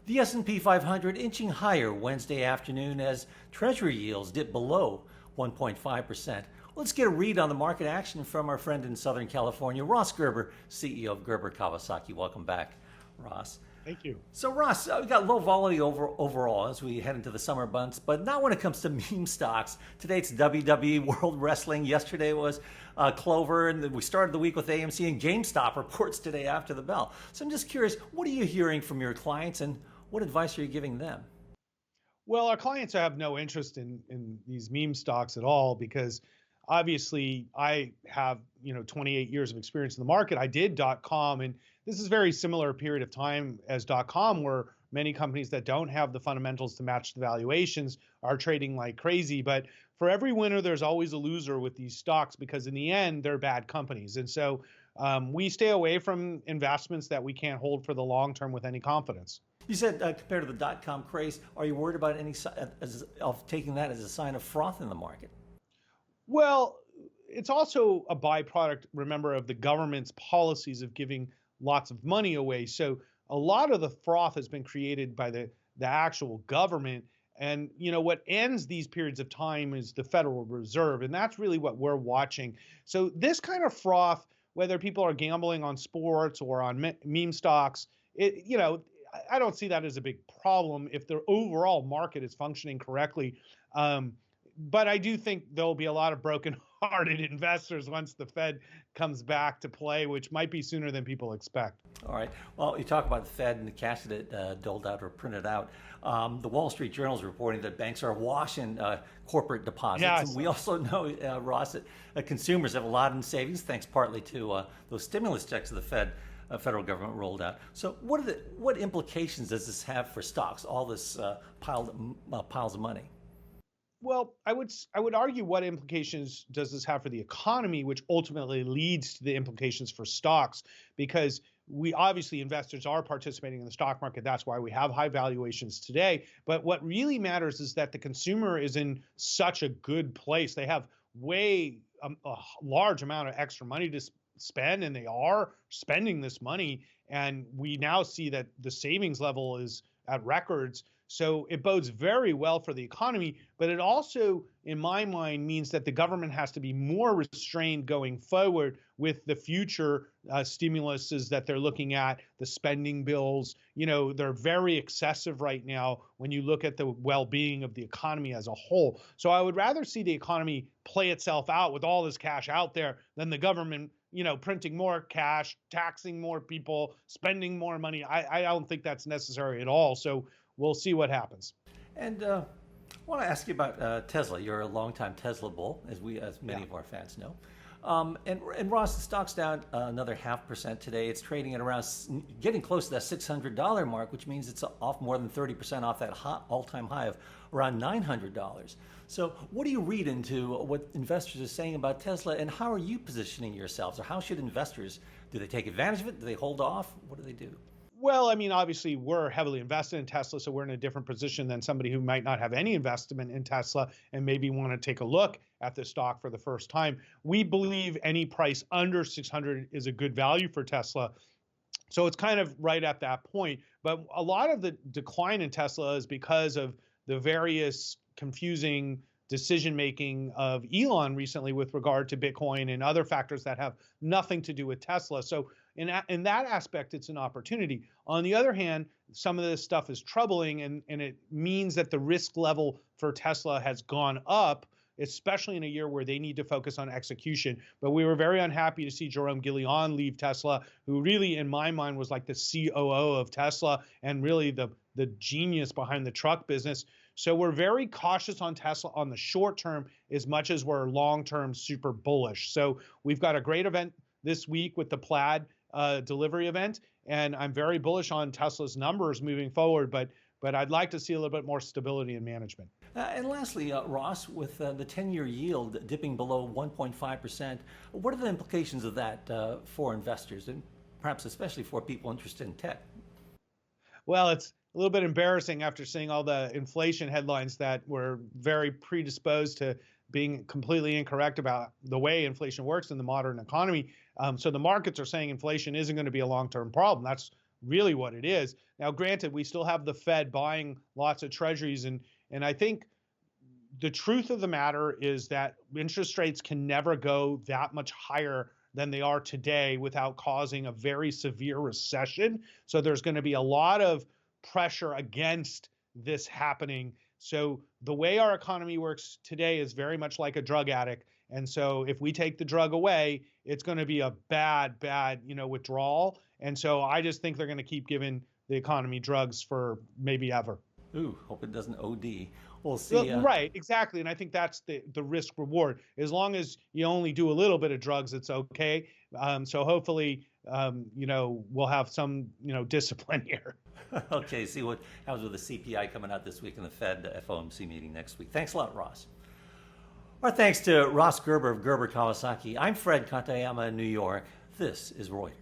The S&P 500 inching higher Wednesday afternoon as Treasury yields dip below 1.5%. Let's get a read on the market action from our friend in Southern California, Ross Gerber, CEO of Gerber Kawasaki. Welcome back, Ross. Thank you. So, Ross, we got low volatility overall as we head into the summer months, but not when it comes to meme stocks. Today it's WWE, World Wrestling. Yesterday was Clover, and we started the week with AMC and GameStop reports today after the bell. So I'm just curious, what are you hearing from your clients and what advice are you giving them? Well, our clients have no interest in these meme stocks at all because obviously I have 28 years of experience in the market. I did .com, and this is a very similar period of time as .com, where many companies that don't have the fundamentals to match the valuations are trading like crazy. But for every winner, there's always a loser with these stocks because in the end, they're bad companies. And so we stay away from investments that we can't hold for the long term with any confidence. You said compared to the .com craze, are you worried about any of taking that as a sign of froth in the market? Well, it's also a byproduct, remember, of the government's policies of giving lots of money away. So a lot of the froth has been created by the actual government. And what ends these periods of time is the Federal Reserve, and that's really what we're watching. So this kind of froth, whether people are gambling on sports or on meme stocks, I don't see that as a big problem if the overall market is functioning correctly. But I do think there'll be a lot of broken-hearted investors once the Fed comes back to play, which might be sooner than people expect. All right. Well, you talk about the Fed and the cash that it doled out or printed out. The Wall Street Journal is reporting that banks are awash in corporate deposits. Yes. And we also know, Ross, that consumers have a lot in savings, thanks partly to those stimulus checks the federal government rolled out. So what implications does this have for stocks, all this piles of money? Well, I would argue what implications does this have for the economy, which ultimately leads to the implications for stocks, because we obviously investors are participating in the stock market. That's why we have high valuations today. But what really matters is that the consumer is in such a good place. They have a large amount of extra money to spend, and they are spending this money. And we now see that the savings level is at records. So it bodes very well for the economy, but it also, in my mind, means that the government has to be more restrained going forward with the future stimuluses that they're looking at, the spending bills. They're very excessive right now when you look at the well-being of the economy as a whole. So I would rather see the economy play itself out with all this cash out there than the government printing more cash, taxing more people, spending more money. I don't think that's necessary at all. So we'll see what happens. And I want to ask you about Tesla. You're a longtime Tesla bull, as many of our fans know. And Ross, the stock's down another 0.5% today. It's trading at around getting close to that $600 mark, which means it's off more than 30% off that all-time high of around $900. So what do you read into what investors are saying about Tesla, and how are you positioning yourselves? Or how should investors, do they take advantage of it? Do they hold off? What do they do? Well, I mean, obviously, we're heavily invested in Tesla, so we're in a different position than somebody who might not have any investment in Tesla and maybe want to take a look at the stock for the first time. We believe any price under 600 is a good value for Tesla. So it's kind of right at that point. But a lot of the decline in Tesla is because of the various confusing decision-making of Elon recently with regard to Bitcoin and other factors that have nothing to do with Tesla. So in that aspect, it's an opportunity. On the other hand, some of this stuff is troubling, and it means that the risk level for Tesla has gone up, especially in a year where they need to focus on execution. But we were very unhappy to see Jerome Guillion leave Tesla, who really, in my mind, was like the COO of Tesla and really the genius behind the truck business. So we're very cautious on Tesla on the short term as much as we're long-term super bullish. So we've got a great event this week with the Plaid delivery event, and I'm very bullish on Tesla's numbers moving forward, but I'd like to see a little bit more stability in management. And lastly, Ross, with the 10-year yield dipping below 1.5%, what are the implications of that for investors, and perhaps especially for people interested in tech? Well, it's a little bit embarrassing after seeing all the inflation headlines that were very predisposed to being completely incorrect about the way inflation works in the modern economy. So the markets are saying inflation isn't going to be a long-term problem. That's really what it is. Now, granted, we still have the Fed buying lots of treasuries, and I think the truth of the matter is that interest rates can never go that much higher than they are today without causing a very severe recession. So there's going to be a lot of pressure against this happening. So the way our economy works today is very much like a drug addict. And so if we take the drug away, it's going to be a bad, withdrawal. And so I just think they're going to keep giving the economy drugs for maybe ever. Ooh, hope it doesn't OD. We'll see. Well, right, exactly. And I think that's the risk reward. As long as you only do a little bit of drugs, it's okay. So hopefully, we'll have some, discipline here. Okay, see what happens with the CPI coming out this week and the Fed FOMC meeting next week. Thanks a lot, Ross. Our thanks to Ross Gerber of Gerber Kawasaki. I'm Fred Katayama in New York. This is Reuters.